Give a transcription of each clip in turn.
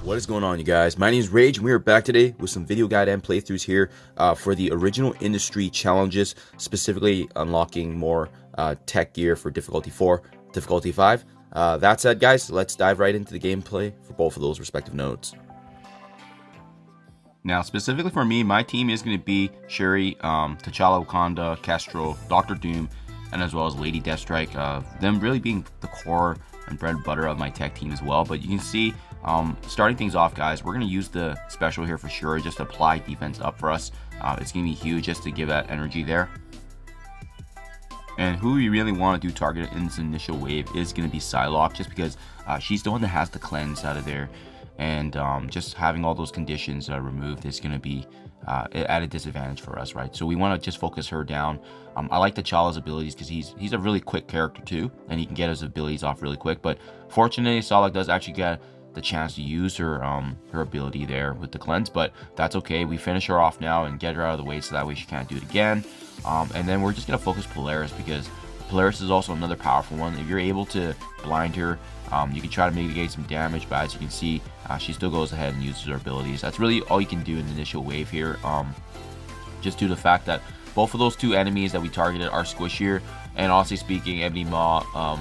What is going on, you guys? My name is Rage, and we are back today with some video guide and playthroughs here for the original industry challenges, specifically unlocking more tech gear for difficulty 4, difficulty 5. That said, guys, let's dive right into the gameplay for both of those respective nodes. Now, specifically for me, my team is going to be Shuri, T'Challa, Wakanda, Kestrel, Dr. Doom, and as well as Lady Deathstrike. Them really being the core and bread and butter of my tech team as well. But you can see, starting things off, guys, we're going to use the special here for sure, just to apply defense up for us. It's going to be huge just to give that energy there. And who we really want to do target in this initial wave is going to be Psylocke, just because she's the one that has the cleanse out of there. And just having all those conditions removed is going to be at a disadvantage for us, right? So we want to just focus her down. I like T'Challa's abilities because he's a really quick character too, and he can get his abilities off really quick. But fortunately, Psylocke does actually get the chance to use her her ability there with the cleanse, but that's okay. We finish her off now and get her out of the way so that way she can't do it again. And then we're just going to focus Polaris, because Polaris is also another powerful one. If you're able to blind her, you can try to mitigate some damage, but as you can see, she still goes ahead and uses her abilities. That's really all you can do in the initial wave here, just due to the fact that both of those two enemies that we targeted are squishier, and honestly speaking, Ebony Maw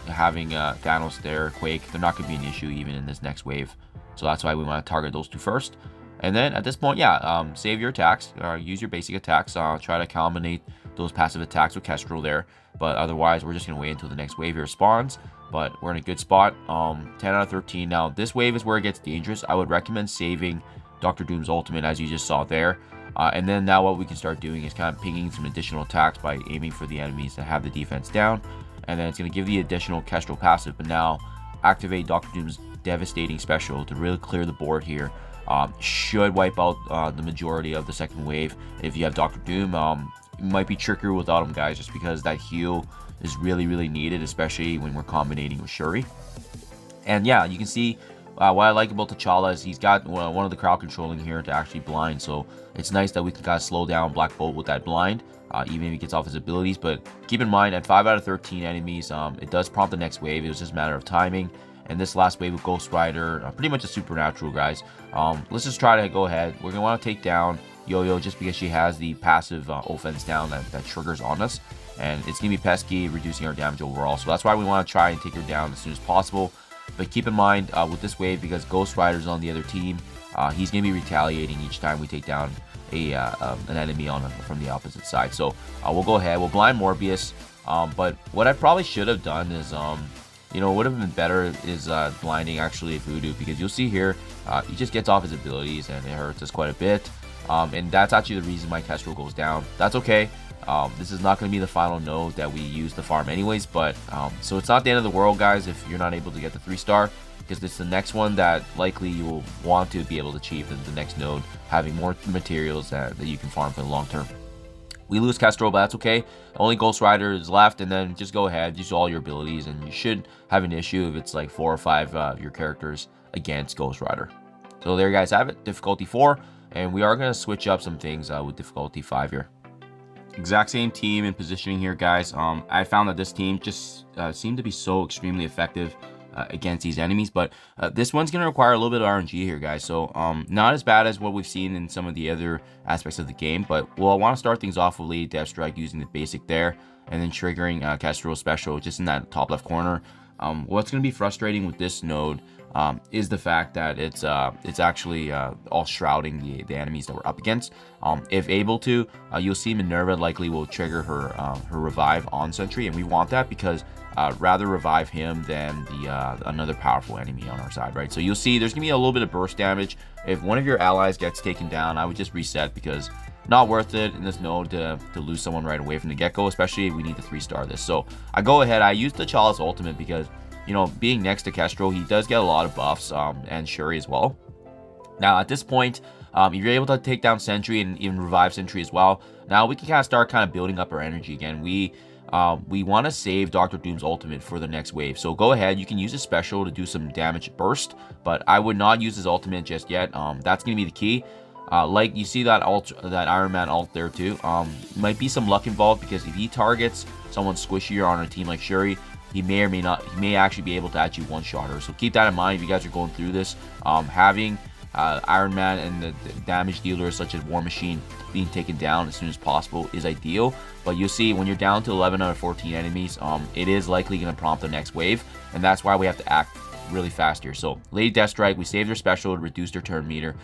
having Thanos there, Quake, they're not going to be an issue even in this next wave. So that's why we want to target those two first. And then at this point, yeah, save your attacks, use your basic attacks, try to combine those passive attacks with Kestrel there. But otherwise, we're just going to wait until the next wave here spawns. But we're in a good spot. 10 out of 13. Now, this wave is where it gets dangerous. I would recommend saving Dr. Doom's ultimate, as you just saw there. And then now what we can start doing is kind of pinging some additional attacks by aiming for the enemies that have the defense down. And then it's going to give the additional Kestrel passive. But now, activate Dr. Doom's devastating special to really clear the board here. Should wipe out the majority of the second wave. If you have Dr. Doom, it might be trickier without him, guys, just because that heal is really needed, especially when we're combinating with Shuri. And yeah, you can see what I like about T'Challa is he's got one of the crowd controlling here to actually blind, so it's nice that we can kind of slow down Black Bolt with that blind, even if he gets off his abilities. But keep in mind, at 5 out of 13 enemies, it does prompt the next wave. It was just a matter of timing. And this last wave with Ghost Rider, pretty much a supernatural, guys. Let's just try to go ahead. We're going to want to take down Yo-Yo just because she has the passive offense down that triggers on us. And it's going to be pesky, reducing our damage overall. So that's why we want to try and take her down as soon as possible. But keep in mind with this wave, because Ghost Rider's on the other team, he's going to be retaliating each time we take down an enemy from the opposite side. So we'll go ahead. We'll blind Morbius. But what I probably should have done is... you know, what would have been better is blinding actually Voodoo, because you'll see here, he just gets off his abilities and it hurts us quite a bit. And that's actually the reason my Kestrel goes down. That's okay. This is not going to be the final node that we use to farm anyways, but so it's not the end of the world, guys, if you're not able to get the 3-star, because it's the next one that likely you will want to be able to achieve in the next node, having more materials that you can farm for the long term. We lose Kestrel, but that's okay. Only Ghost Rider is left, and then just go ahead, use all your abilities, and you should have an issue if it's like 4 or 5 of your characters against Ghost Rider. So there you guys have it, difficulty 4, and we are going to switch up some things with difficulty 5 here. Exact same team and positioning here, guys. I found that this team just seemed to be so extremely effective against these enemies, but this one's going to require a little bit of RNG here, guys. So not as bad as what we've seen in some of the other aspects of the game, but I want to start things off with Lady Deathstrike using the basic there, and then triggering Kestrel special just in that top left corner. What's going to be frustrating with this node is the fact that it's actually all shrouding the enemies that we're up against. If able to, you'll see Minerva likely will trigger her revive on Sentry, and we want that because rather revive him than another powerful enemy on our side, right? So you'll see there's gonna be a little bit of burst damage. If one of your allies gets taken down, I would just reset, because not worth it in this node to lose someone right away from the get-go, especially if we need to 3-star this. So I go ahead, I use T'Challa's ultimate because, you know, being next to Kestrel, he does get a lot of buffs, and Shuri as well. Now at this point, if you're able to take down Sentry and even revive Sentry as well, now we can start building up our energy again. We want to save Dr. Doom's ultimate for the next wave. So go ahead, you can use his special to do some damage burst, but I would not use his ultimate just yet. That's going to be the key. Like you see that Iron Man ult there too. Might be some luck involved, because if he targets someone squishier on a team like Shuri, he may or may not, he may actually be able to actually one-shot her. So keep that in mind if you guys are going through this. Having Iron Man and the damage dealers such as War Machine being taken down as soon as possible is ideal. But you'll see when you're down to 11 out of 14 enemies, it is likely going to prompt the next wave, and that's why we have to act really fast here. So Lady Deathstrike, we saved her special to reduce her turn meter.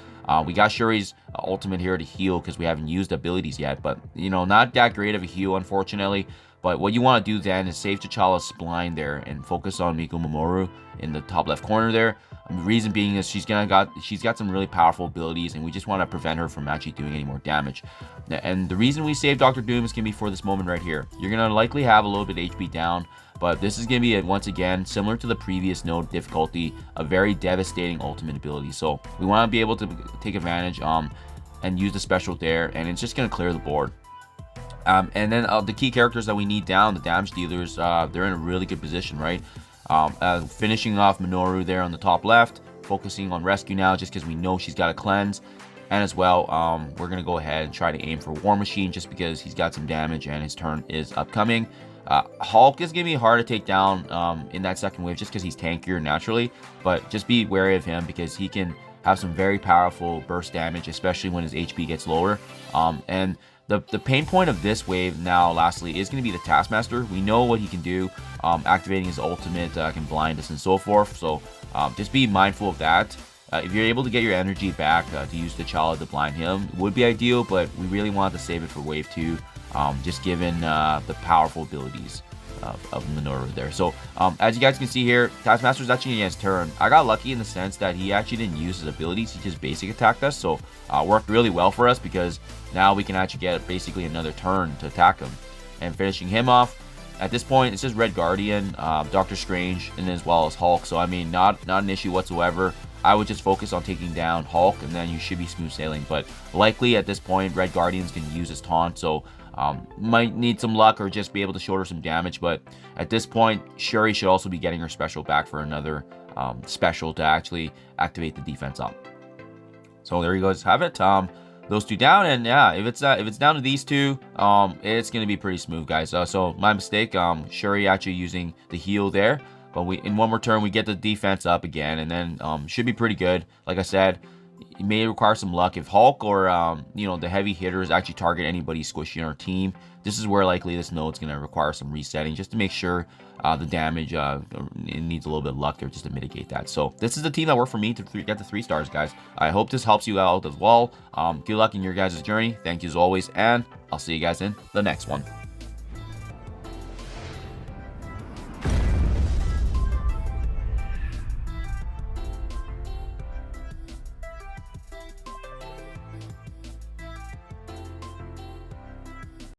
We got Shuri's ultimate here to heal because we haven't used abilities yet, but you know, not that great of a heal unfortunately. But what you want to do then is save T'Challa's spline there and focus on Miko Mamoru in the top left corner there. The reason being is she's got some really powerful abilities, and we just want to prevent her from actually doing any more damage. And the reason we save Dr. Doom is going to be for this moment right here. You're going to likely have a little bit of HP down, but this is going to be, once again, similar to the previous node difficulty, a very devastating ultimate ability. So we want to be able to take advantage and use the special there, and it's just going to clear the board. And then the key characters that we need down, the damage dealers, they're in a really good position, right? Finishing off Minoru there on the top left, focusing on rescue now just because we know she's got a cleanse. And as well, we're going to go ahead and try to aim for War Machine just because he's got some damage and his turn is upcoming. Hulk is going to be hard to take down in that second wave just because he's tankier naturally. But just be wary of him because he can have some very powerful burst damage, especially when his HP gets lower. And the pain point of this wave now, lastly, is going to be the Taskmaster. We know what he can do. Activating his ultimate can blind us and so forth. So just be mindful of that. If you're able to get your energy back to use T'Challa to blind him, would be ideal, but we really want to save it for wave 2, just given the powerful abilities of Minoru there. So as you guys can see here, Taskmaster's actually in his turn. I got lucky in the sense that he actually didn't use his abilities. He just basic attacked us, so worked really well for us because now we can actually get basically another turn to attack him. And finishing him off, at this point, it's just Red Guardian, Doctor Strange, and as well as Hulk. So I mean, not an issue whatsoever. I would just focus on taking down Hulk, and then you should be smooth sailing. But likely at this point, Red Guardian's can use his taunt, so might need some luck or just be able to shoulder some damage. But at this point, Shuri should also be getting her special back for another special to actually activate the defense up. So there you guys have it. Those two down, and yeah, if it's down to these two, it's gonna be pretty smooth, guys. So my mistake. Shuri actually using the heal there. But in one more turn, we get the defense up again, and then should be pretty good. Like I said, it may require some luck. If Hulk or, you know, the heavy hitters actually target anybody squishy on our team, this is where likely this node's going to require some resetting just to make sure the damage it needs a little bit of luck there just to mitigate that. So this is the team that worked for me to get the 3 stars, guys. I hope this helps you out as well. Good luck in your guys' journey. Thank you as always, and I'll see you guys in the next one.